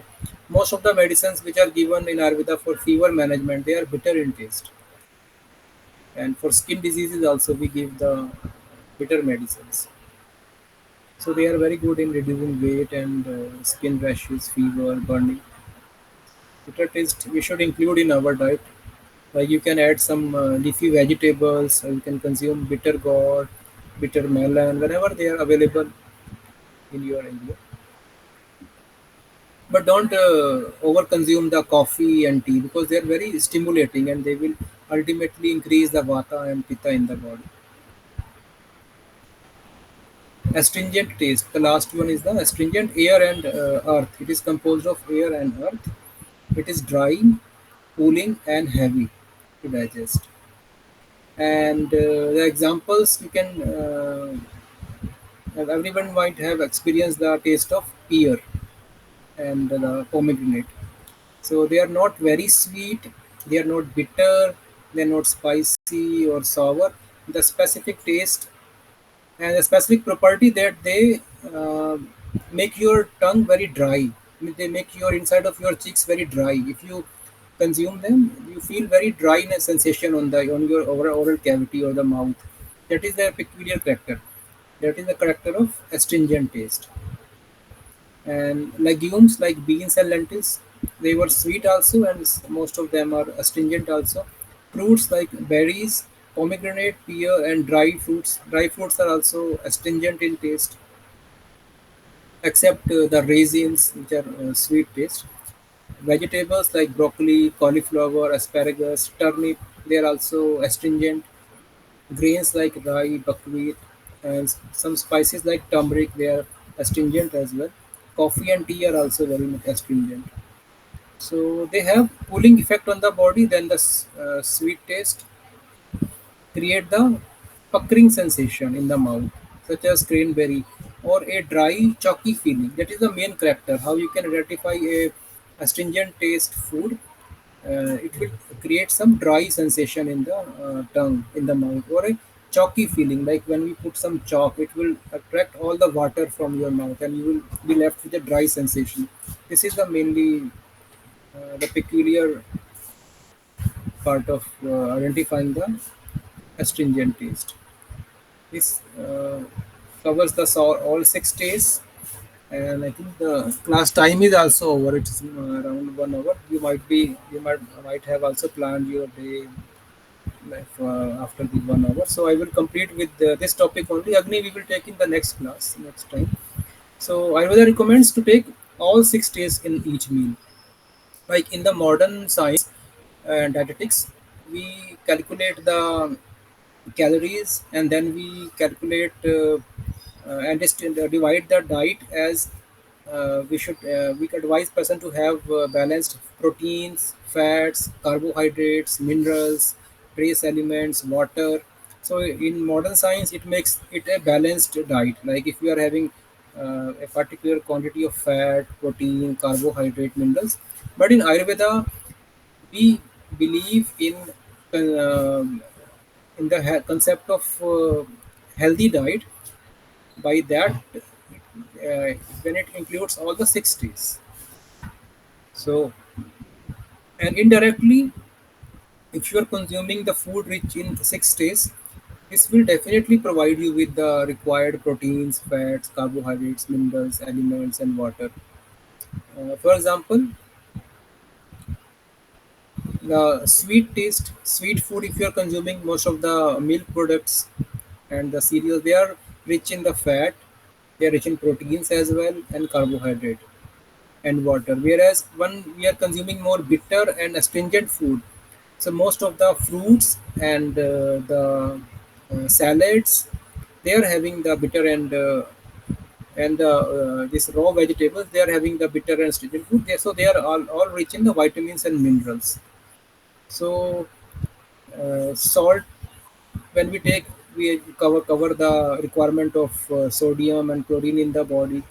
Most of the medicines which are given in Ayurveda for fever management, they are bitter in taste. And for skin diseases also we give the bitter medicines. So they are very good in reducing weight and skin rashes, fever, burning. Bitter taste we should include in our diet. Like you can add some leafy vegetables, or you can consume bitter gourd, bitter melon whenever they are available in your area. But don't over consume the coffee and tea, because they are very stimulating and they will ultimately increase the vata and pitta in the body. Astringent taste. The last one is the astringent: air and earth. It is composed of air and earth. It is dry, cooling, and heavy to digest. And the examples you can, everyone might have experienced the taste of pear and the pomegranate. So they are not very sweet, they are not bitter, they are not spicy or sour. The specific taste and a specific property that they make your tongue very dry. I mean, they make your inside of your cheeks very dry. If you consume them, you feel very dryness sensation on your oral cavity or the mouth. That is their peculiar character. That is the character of astringent taste. And legumes like beans and lentils, they were sweet also, and most of them are astringent also. Fruits like berries, pomegranate, pear, and dried fruits. Dry fruits are also astringent in taste, except the raisins, which are sweet taste. Vegetables like broccoli, cauliflower, asparagus, turnip, they are also astringent. Grains like rye, buckwheat, and some spices like turmeric, they are astringent as well. Coffee and tea are also very much astringent. So they have cooling effect on the body. Then the sweet taste create the puckering sensation in the mouth, such as cranberry, or a dry, chalky feeling. That is the main character. How you can identify a astringent taste food, it will create some dry sensation in the tongue, in the mouth, or a chalky feeling. Like when we put some chalk, it will attract all the water from your mouth, and you will be left with a dry sensation. This is the mainly the peculiar part of identifying the astringent taste. This covers the all six tastes, and I think the class time is also over. It's around 1 hour. You might have also planned your day like after the 1 hour. So I will complete with this topic only. Agni, we will take in the next class next time. So Ayurveda recommends to take all 6 days in each meal. Like in the modern science and dietetics, we calculate the calories, and then we calculate and divide the diet as we advise person to have balanced proteins, fats, carbohydrates, minerals, trace elements, water. So in modern science, it makes it a balanced diet. Like if you are having a particular quantity of fat, protein, carbohydrate, minerals. But in Ayurveda, we believe uh, in the concept of healthy diet. By that, when it includes all the 6 days. So, and indirectly, if you are consuming the food rich in 6 days, this will definitely provide you with the required proteins, fats, carbohydrates, minerals, elements, and water. For example, the sweet food, if you are consuming most of the milk products and the cereals, they are rich in the fat, they are rich in proteins as well, and carbohydrate and water. Whereas when we are consuming more bitter and astringent food, so most of the fruits and the salads, they are having the bitter and this raw vegetables, they are having the bitter and astringent food. So they are all rich in the vitamins and minerals. So salt, when we take, we cover the requirement of sodium and chlorine in the body.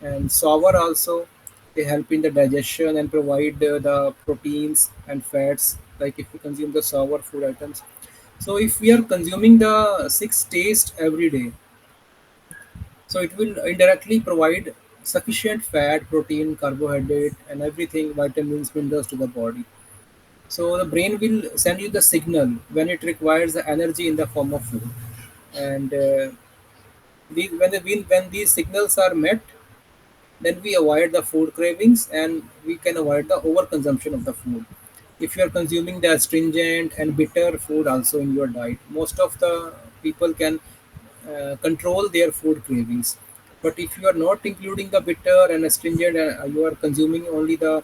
And sour also, they help in the digestion and provide the proteins and fats, like if we consume the sour food items. So if we are consuming the 6 taste every day, so it will indirectly provide sufficient fat, protein, carbohydrate, and everything, vitamins, minerals to the body. So the brain will send you the signal when it requires the energy in the form of food. And when these signals are met, then we avoid the food cravings, and we can avoid the overconsumption of the food. If you are consuming the astringent and bitter food also in your diet, most of the people can control their food cravings. But if you are not including the bitter and astringent, you are consuming only the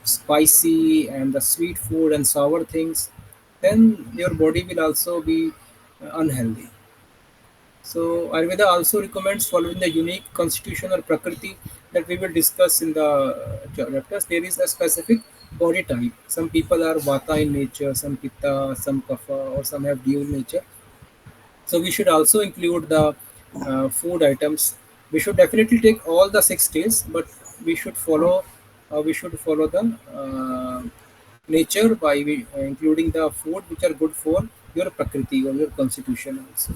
spicy and the sweet food and sour things, then your body will also be unhealthy. So Ayurveda also recommends following the unique constitution or prakriti that we will discuss in the chapters. There is a specific body type. Some people are vata in nature, some pitta, some kapha, or some have dew nature. So we should also include the food items. We should definitely take all the 6 days, but we should follow the nature by including the food which are good for your prakriti or your constitution also.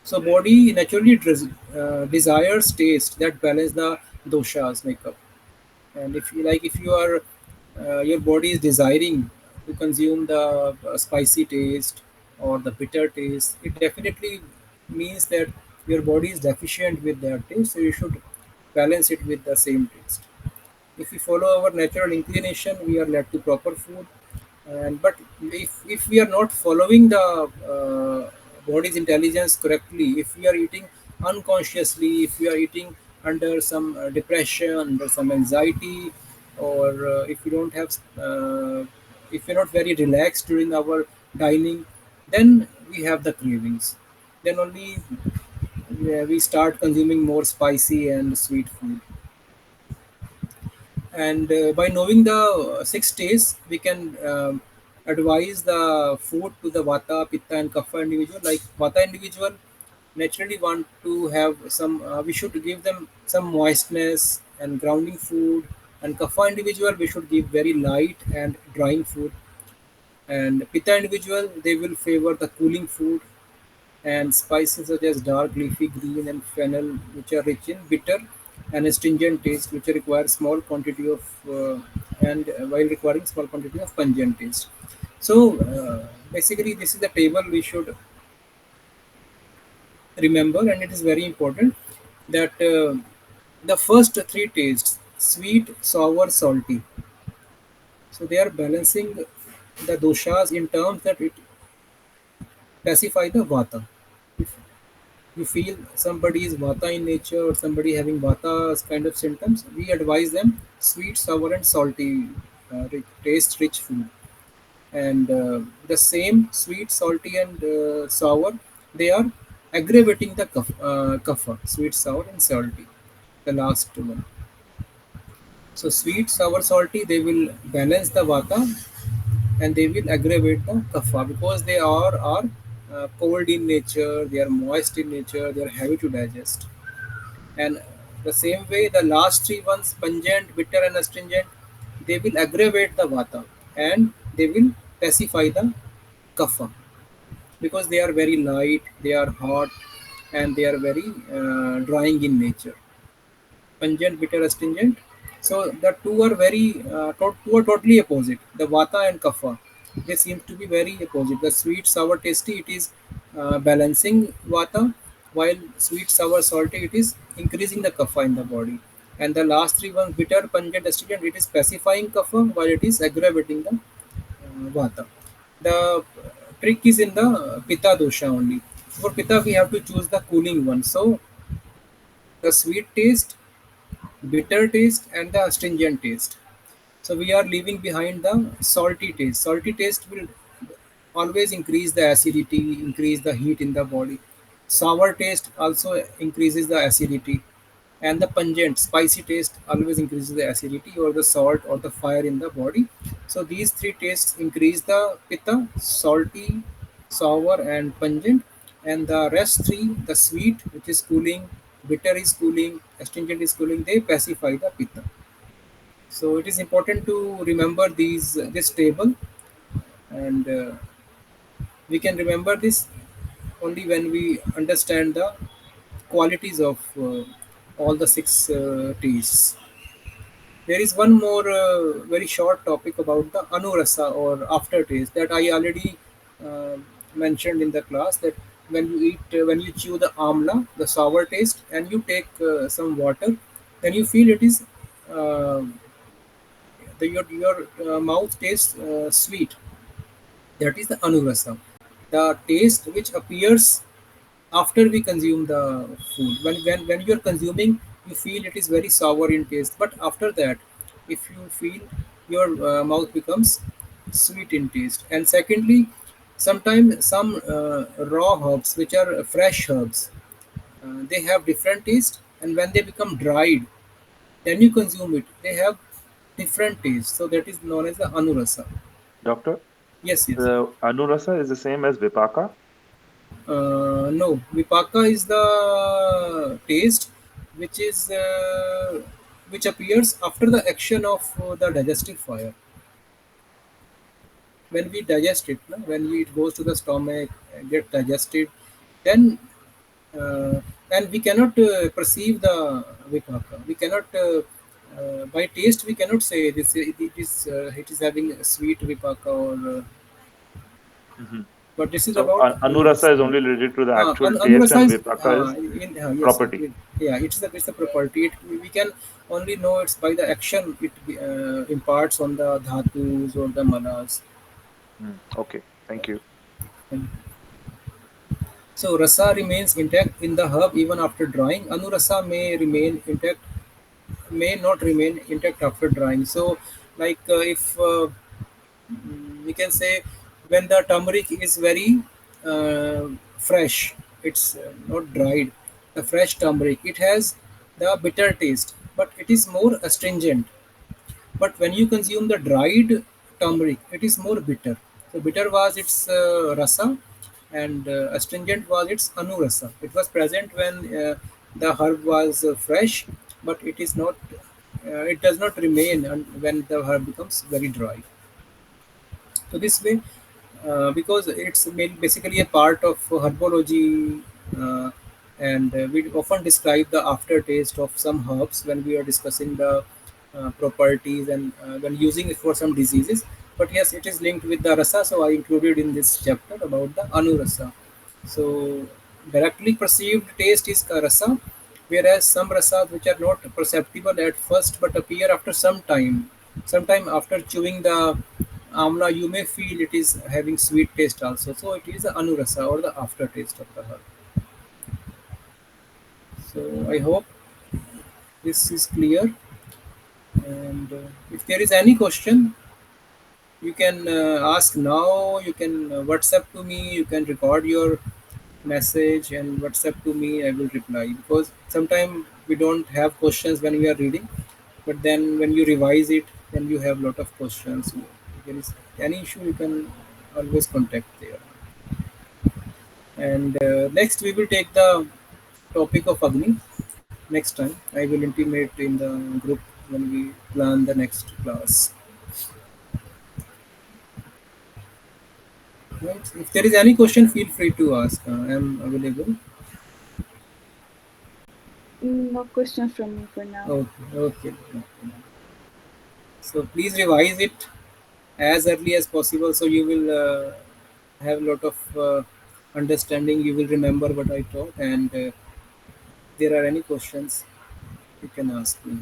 So body naturally desires taste that balance the doshas makeup. And if you are your body is desiring to consume the spicy taste or the bitter taste, it definitely means that your body is deficient with that taste. So you should balance it with the same taste. If we follow our natural inclination, we are led to proper food. And but if we are not following the body's intelligence correctly, if we are eating unconsciously, if we are eating under some depression, under some anxiety, or if we don't have if we're not very relaxed during our dining, then we have the cravings. Then only we start consuming more spicy and sweet food. And by knowing the 6 days, we can advise the food to the vata, pitta, and kapha individual. Like vata individual naturally want to have some we should give them some moistness and grounding food And Kapha individual, we should give very light and drying food. And Pitta individual, they will favor the cooling food and spices such as dark leafy green and fennel, which are rich in bitter and astringent taste, which require small quantity of and while requiring small quantity of pungent taste. So basically, this is the table we should remember, and it is very important that the first three tastes, sweet, sour, salty, so they are balancing the doshas in terms that it pacify the vata. If you feel somebody is vata in nature or somebody having vata kind of symptoms, we advise them sweet, sour, and salty taste rich food. And the same sweet, salty, and sour, they are aggravating the kapha, sweet, sour, and salty, the last one. So sweet, sour, salty, they will balance the vata and they will aggravate the kapha because they are cold in nature, they are moist in nature, they are heavy to digest. And the same way, the last three ones, pungent, bitter, and astringent, they will aggravate the vata and they will pacify the kapha because they are very light, they are hot, and they are very drying in nature. Pungent, bitter, astringent. So the two are two are totally opposite. The vata and kapha, they seem to be very opposite. The sweet, sour, tasty, it is balancing vata, while sweet, sour, salty, it is increasing the kapha in the body. And the last three ones, bitter, pungent, astringent, it is pacifying kapha, while it is aggravating the vata. The trick is in the pitta dosha only. For pitta, we have to choose the cooling one. So the sweet taste, bitter taste, and the astringent taste. So we are leaving behind the salty taste. Salty taste will always increase the acidity, increase the heat in the body. Sour taste also increases the acidity, and the pungent, spicy taste always increases the acidity or the salt or the fire in the body. So these three tastes increase the pitta, salty, sour, and pungent, and the rest three, the sweet, which is cooling, bitter is cooling, astringent is cooling, they pacify the pitta. So it is important to remember this table, and we can remember this only when we understand the qualities of all the six tastes. There is one more very short topic about the anurasa or aftertaste that I already uh, mentioned in the class. That when you eat, when you chew the amla, the sour taste, and you take some water, then you feel it is uh, your mouth tastes sweet. That is the anurasa, the taste which appears after we consume the food. When you're consuming, you feel it is very sour in taste, but after that, if you feel, your mouth becomes sweet in taste. And secondly, sometimes some raw herbs, which are fresh herbs, they have different taste, and when they become dried, then you consume it, they have different taste. So that is known as the anurasa. Doctor, Yes, yes. the Anurasa is the same as Vipaka. No, vipaka is the taste which is which appears after the action of the digestive fire. When we digest it, no? When it goes to the stomach, get digested, then and we cannot perceive the vipaka. We cannot by taste we cannot say this. It is having a sweet vipaka or. Hmm. But this is So about Anurasa is only related to the actual taste, Anurasa and is Vipaka is yes, property. yeah, it's a property. We can only know it's by the action it imparts on the dhatus or the manas. Okay, thank you. And so rasa remains intact in the herb even after drying. Anurasa may remain intact, may not remain intact after drying. So, like if we can say when the turmeric is very fresh, it's not dried. The fresh turmeric, it has the bitter taste, but it is more astringent. But when you consume the dried turmeric, it is more bitter. So bitter was its rasa, and astringent was its anurasa. It was present when the herb was fresh, but it is not it does not remain when the herb becomes very dry. So this way, because it's basically a part of herbology, uh, and we often describe the aftertaste of some herbs when we are discussing the properties and when using it for some diseases. But yes, it is linked with the rasa, so I included in this chapter about the anurasa. So directly perceived taste is rasa, whereas some rasas which are not perceptible at first but appear after some time. Sometime after chewing the amla, you may feel it is having sweet taste also. So it is the anurasa or the aftertaste of the herb. So I hope this is clear. And if there is any question, you can ask now. You can WhatsApp to me. You can record your message and WhatsApp to me. I will reply because sometimes we don't have questions when we are reading, but then when you revise it, then you have lot of questions. If there is any issue, you can always contact there. And next, we will take the topic of Agni. Next time, I will intimate in the group when we plan the next class. Right? If there is any question, feel free to ask. I am available. No question from me for now. Okay, okay. Okay. So please revise it as early as possible, so you will have a lot of understanding. You will remember what I taught, and if there are any questions, you can ask me.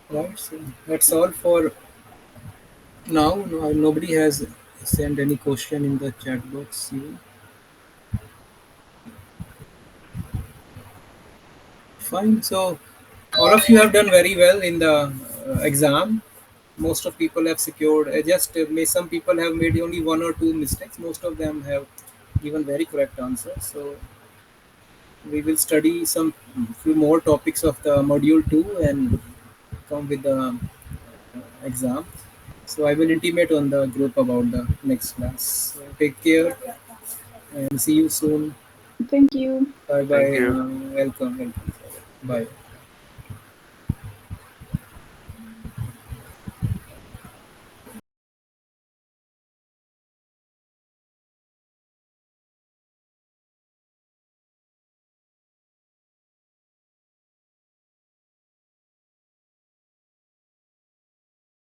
Right. So that's all for now. Nobody has sent any question in the chat box. Fine. So all of you have done very well in the exam. Most of people have secured. Just some people have made only one or two mistakes. Most of them have given very correct answers. So we will study some few more topics of the module 2 and come with the exam. So I will intimate on the group about the next class. So take care and see you soon. Thank you. Bye Thank bye. you. Welcome. Welcome. Bye.